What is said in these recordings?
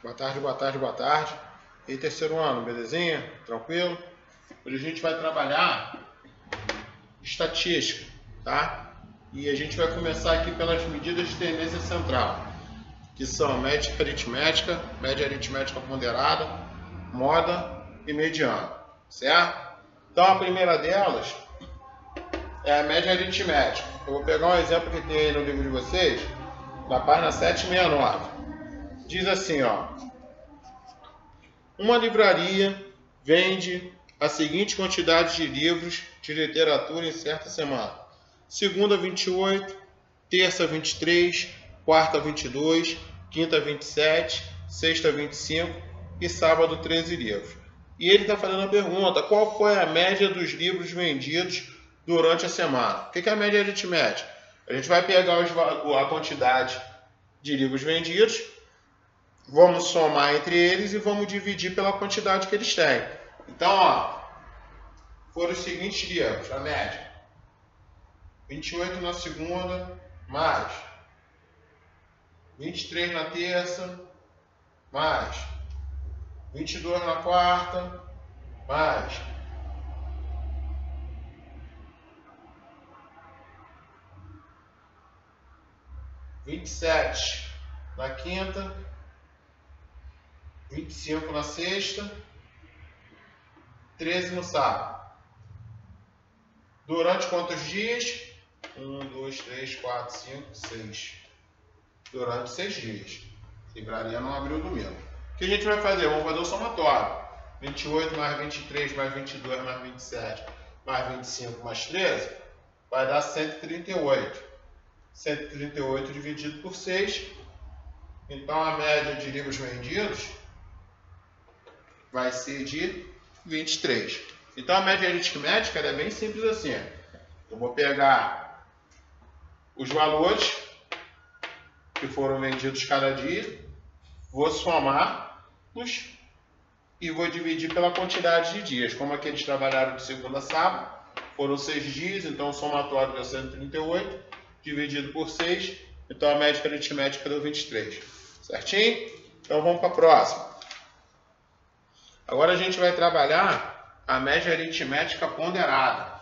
Boa tarde, boa tarde, boa tarde. E terceiro ano, belezinha? Tranquilo? Hoje a gente vai trabalhar estatística, tá? E a gente vai começar aqui pelas medidas de tendência central, que são média aritmética ponderada, moda e mediana, certo? Então a primeira delas é a média aritmética. Eu vou pegar um exemplo que tem aí no livro de vocês, na página 769. Diz assim, ó: uma livraria vende a seguinte quantidade de livros de literatura em certa semana: segunda 28, terça 23, quarta 22, quinta 27, sexta 25 e sábado 13 livros. E ele está fazendo a pergunta: qual foi a média dos livros vendidos durante a semana? O que é a média aritmética? A gente vai pegar a quantidade de livros vendidos, vamos somar entre eles e vamos dividir pela quantidade que eles têm. Então, ó, foram os seguintes livros, a média: 28 na segunda, mais 23 na terça, mais 22 na quarta, mais 27 na quinta, 25 na sexta, 13 no sábado. Durante quantos dias? 1, 2, 3, 4, 5, 6. Durante 6 dias. A livraria não abriu domingo. O que a gente vai fazer? Vamos fazer o somatório. 28 mais 23 mais 22 mais 27 mais 25 mais 13 vai dar 138. 138 dividido por 6. Então a média de livros vendidos vai ser de 23. Então a média aritmética é bem simples assim. Eu vou pegar os valores que foram vendidos cada dia, vou somá-los e vou dividir pela quantidade de dias. Como aqui eles trabalharam de segunda a sábado, foram 6 dias, então o somatório deu 138, dividido por 6, então a média aritmética deu 23. Certinho? Então vamos para a próxima. Agora a gente vai trabalhar a média aritmética ponderada.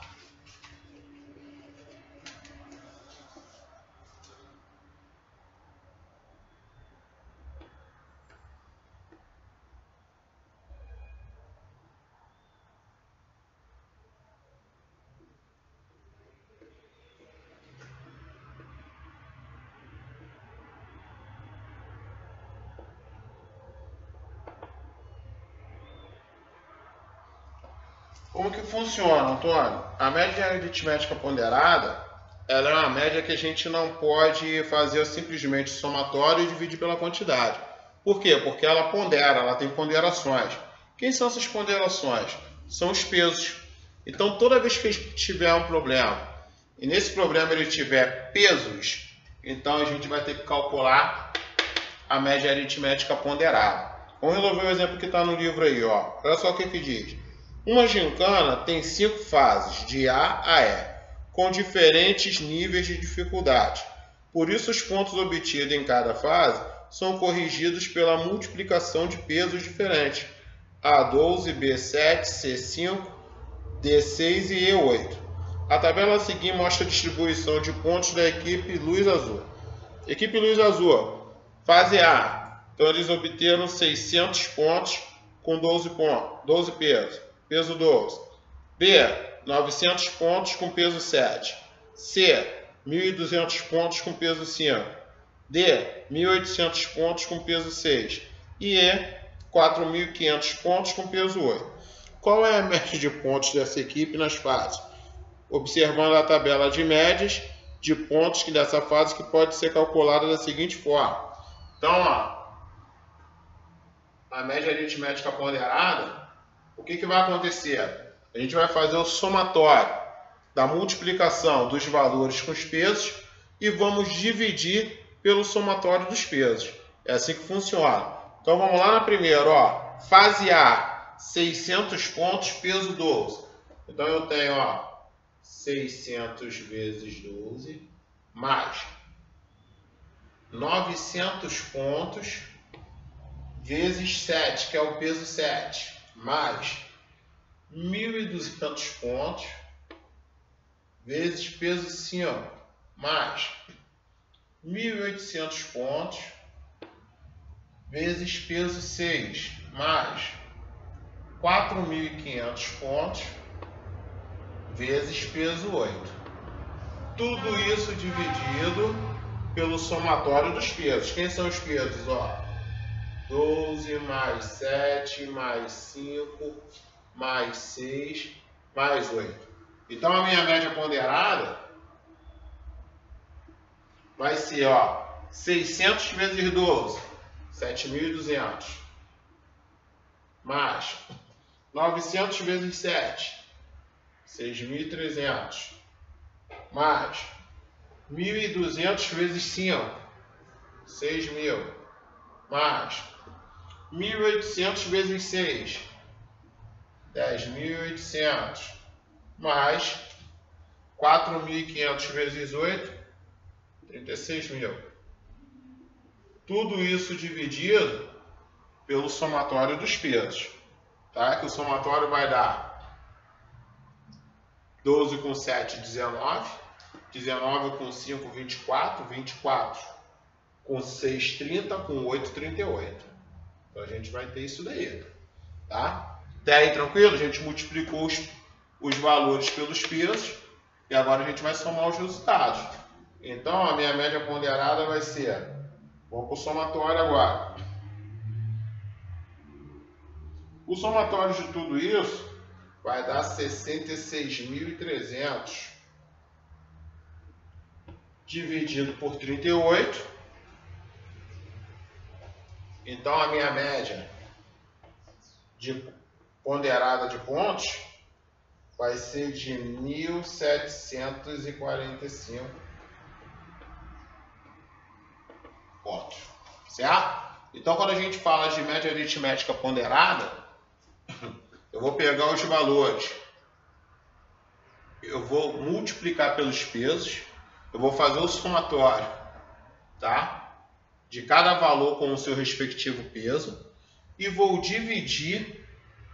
Como que funciona, Antônio? A média aritmética ponderada, ela é uma média que a gente não pode fazer simplesmente somatório e dividir pela quantidade. Por quê? Porque ela pondera, ela tem ponderações. Quem são essas ponderações? São os pesos. Então, toda vez que tiver um problema, e nesse problema ele tiver pesos, então a gente vai ter que calcular a média aritmética ponderada. Vamos resolver o exemplo que está no livro aí, ó. Olha só o que diz. Uma gincana tem 5 fases, de A a E, com diferentes níveis de dificuldade. Por isso, os pontos obtidos em cada fase são corrigidos pela multiplicação de pesos diferentes: A12, B7, C5, D6 e E8. A tabela a seguir mostra a distribuição de pontos da equipe Luz Azul. Equipe Luz Azul, fase A. Então, eles obteram 600 pontos com 12 pesos. Peso 12. B, 900 pontos com peso 7. C, 1.200 pontos com peso 5. D, 1.800 pontos com peso 6. E E, 4.500 pontos com peso 8. Qual é a média de pontos dessa equipe nas fases? Observando a tabela de médias de pontos dessa fase, que pode ser calculada da seguinte forma. Então, ó, a média aritmética ponderada, o que vai acontecer? A gente vai fazer o somatório da multiplicação dos valores com os pesos e vamos dividir pelo somatório dos pesos. É assim que funciona. Então vamos lá na primeira, ó, fase A, 600 pontos, peso 12. Então eu tenho, ó, 600 vezes 12 mais 900 pontos vezes 7, que é o peso 7, mais 1.200 pontos, vezes peso 5, mais 1.800 pontos, vezes peso 6, mais 4.500 pontos, vezes peso 8. Tudo isso dividido pelo somatório dos pesos. Quem são os pesos? 12 mais 7 mais 5 mais 6 mais 8. Então a minha média ponderada vai ser 600 vezes 12, 7.200, mais 900 vezes 7, 6.300, mais 1.200 vezes 5, 6.000, mais 1.800 vezes 6, 10.800, mais 4.500 vezes 8, 36.000. Tudo isso dividido pelo somatório dos pesos, tá? Que o somatório vai dar 12 com 7, 19, 19 com 5, 24, 24 com 6, 30, com 8, 38. Então a gente vai ter isso daí, tá? Até aí tranquilo? A gente multiplicou os valores pelos pesos e agora a gente vai somar os resultados. Então a minha média ponderada vai ser, vamos para o somatório agora. O somatório de tudo isso vai dar 66.300 dividido por 38. Então a minha média ponderada de pontos vai ser de 1.745 pontos, certo? Então quando a gente fala de média aritmética ponderada, eu vou pegar os valores, eu vou multiplicar pelos pesos, eu vou fazer o somatório, tá? De cada valor com o seu respectivo peso e vou dividir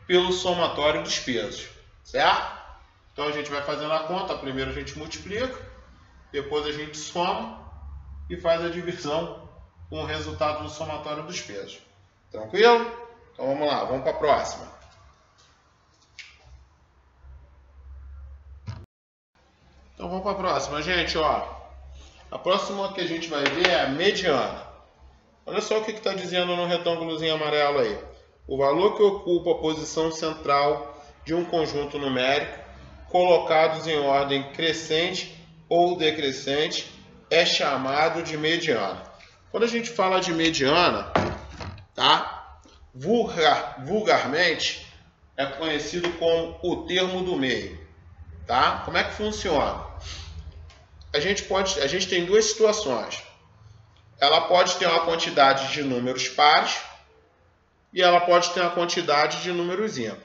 pelo somatório dos pesos, certo? Então a gente vai fazendo a conta, primeiro a gente multiplica, depois a gente soma e faz a divisão com o resultado do somatório dos pesos. Tranquilo? Então vamos lá, vamos para a próxima. Então vamos para a próxima, gente, A próxima que a gente vai ver é a mediana. Olha só o que está dizendo no retângulozinho amarelo aí. O valor que ocupa a posição central de um conjunto numérico, colocados em ordem crescente ou decrescente, é chamado de mediana. Quando a gente fala de mediana, tá? Vulgarmente, é conhecido como o termo do meio. Tá? Como é que funciona? A gente tem duas situações. Ela pode ter uma quantidade de números pares e ela pode ter uma quantidade de números ímpares.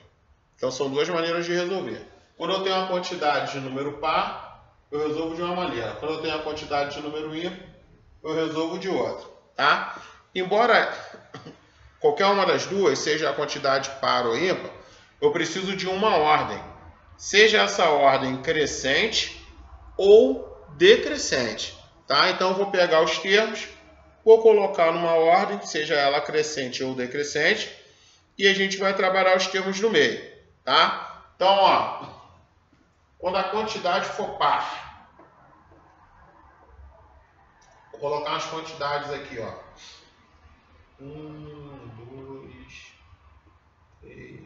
Então são duas maneiras de resolver. Quando eu tenho uma quantidade de número par, eu resolvo de uma maneira. Quando eu tenho uma quantidade de número ímpar, eu resolvo de outra. Tá? Embora qualquer uma das duas, seja a quantidade par ou ímpar, eu preciso de uma ordem. Seja essa ordem crescente ou decrescente, tá? Então eu vou pegar os termos, vou colocar numa ordem, seja ela crescente ou decrescente, e a gente vai trabalhar os termos no meio, tá? Então, quando a quantidade for par, vou colocar as quantidades aqui, 1, 2, 3,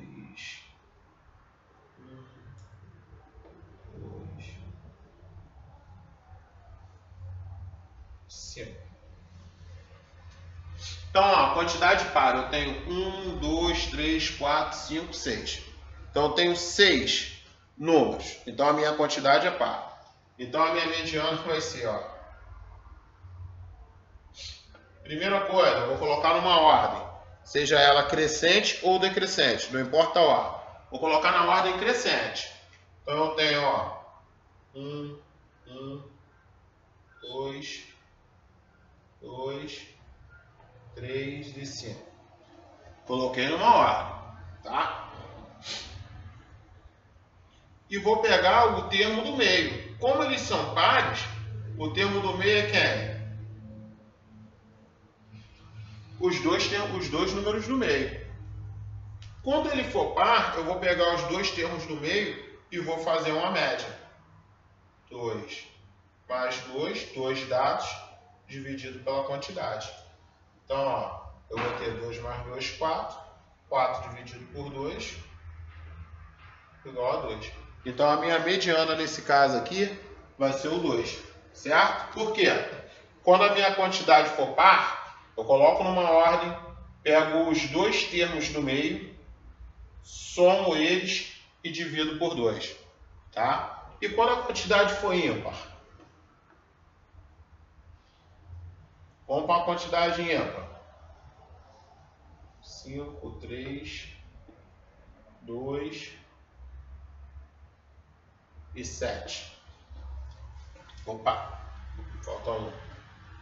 5. Então, a quantidade par, eu tenho 1, 2, 3, 4, 5, 6. Então, eu tenho 6 números. Então, a minha quantidade é par. Então, a minha mediana vai ser, primeira coisa, eu vou colocar numa ordem. Seja ela crescente ou decrescente, não importa a ordem. Vou colocar na ordem crescente. Então, eu tenho, 1, 2, 3 e 5. Coloquei numa ordem, tá? E vou pegar o termo do meio. Como eles são pares, o termo do meio é quem? Os dois números do meio. Quando ele for par, eu vou pegar os dois termos do meio e vou fazer uma média. 2 mais 2 dados, dividido pela quantidade. Então, ó, eu vou ter 2 mais 2, 4. 4 dividido por 2, igual a 2. Então, a minha mediana nesse caso aqui vai ser o 2, certo? Por quê? Quando a minha quantidade for par, eu coloco numa ordem, pego os dois termos do meio, somo eles e divido por 2, tá? E quando a quantidade for ímpar? Vamos para a quantidade ímpar. 5, 3, 2 e 7. Opa, falta 1.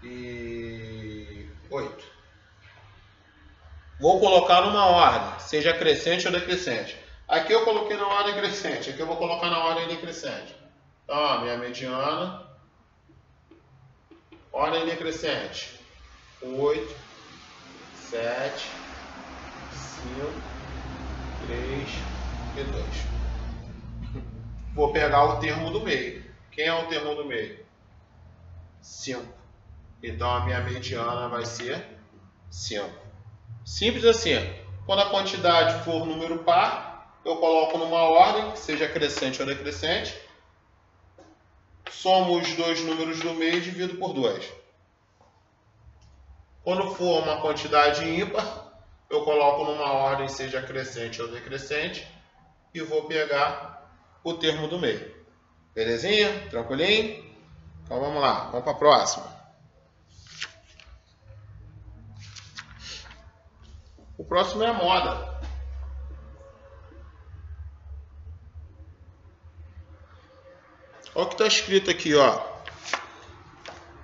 E 8. Vou colocar numa ordem, seja crescente ou decrescente. Aqui eu coloquei na ordem crescente, aqui eu vou colocar na ordem decrescente. Então, ó, minha mediana, ordem decrescente. 8, 7, 5, 3 e 2. Vou pegar o termo do meio. Quem é o termo do meio? 5. Então a minha mediana vai ser 5. Simples assim. Quando a quantidade for número par, eu coloco numa ordem, seja crescente ou decrescente. Somo os dois números do meio e divido por 2. Quando for uma quantidade ímpar, eu coloco numa ordem, seja crescente ou decrescente, e vou pegar o termo do meio. Belezinha? Tranquilinho? Então vamos lá, vamos para a próxima. O próximo é a moda. Olha o que está escrito aqui, ó.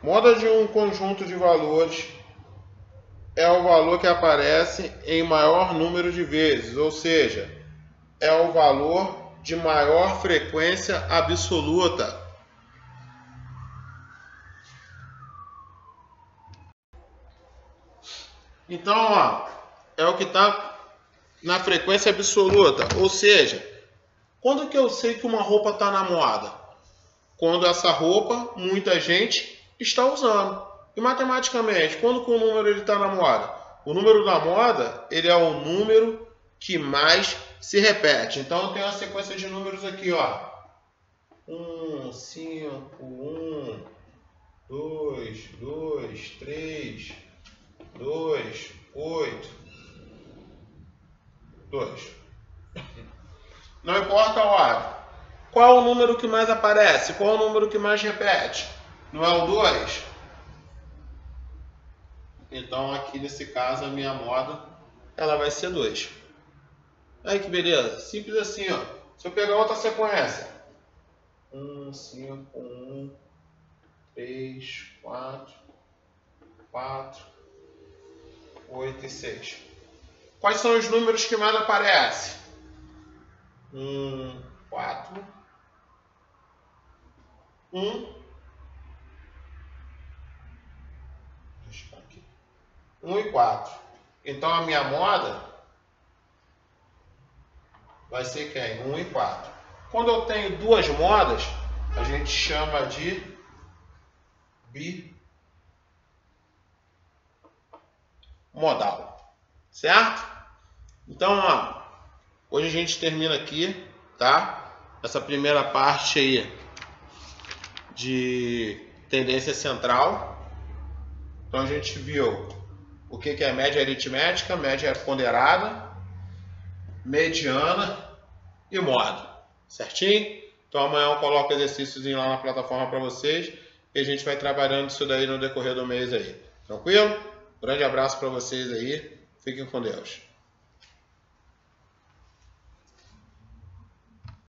Moda de um conjunto de valores é o valor que aparece em maior número de vezes, ou seja, é o valor de maior frequência absoluta. Então, ó, é o que está na frequência absoluta, ou seja, quando que eu sei que uma roupa está na moda? Quando essa roupa muita gente está usando. E matematicamente, quando que o número está na moda? O número da moda, ele é o número que mais se repete. Então eu tenho uma sequência de números aqui, ó. 1, 5, 1, 2, 2, 3, 2, 8, 2. Não importa a ordem. Qual é o número que mais aparece? Qual é o número que mais repete? Não é o 2? Então aqui nesse caso a minha moda ela vai ser 2. Aí que beleza, simples assim, ó. Se eu pegar outra sequência, 1, 5, 1, 3, 4, 4, 8 e 6. Quais são os números que mais aparecem? 1, 4, 1, 1 e 4. Então a minha moda vai ser quem? 1 e 4. Quando eu tenho duas modas, a gente chama de bimodal. Certo? Então, ó, hoje a gente termina aqui, tá? Essa primeira parte aí de tendência central. Então a gente viu o que é média aritmética, média ponderada, mediana e moda. Certinho? Então amanhã eu coloco exercícios lá na plataforma para vocês e a gente vai trabalhando isso daí no decorrer do mês aí. Tranquilo? Grande abraço para vocês aí. Fiquem com Deus.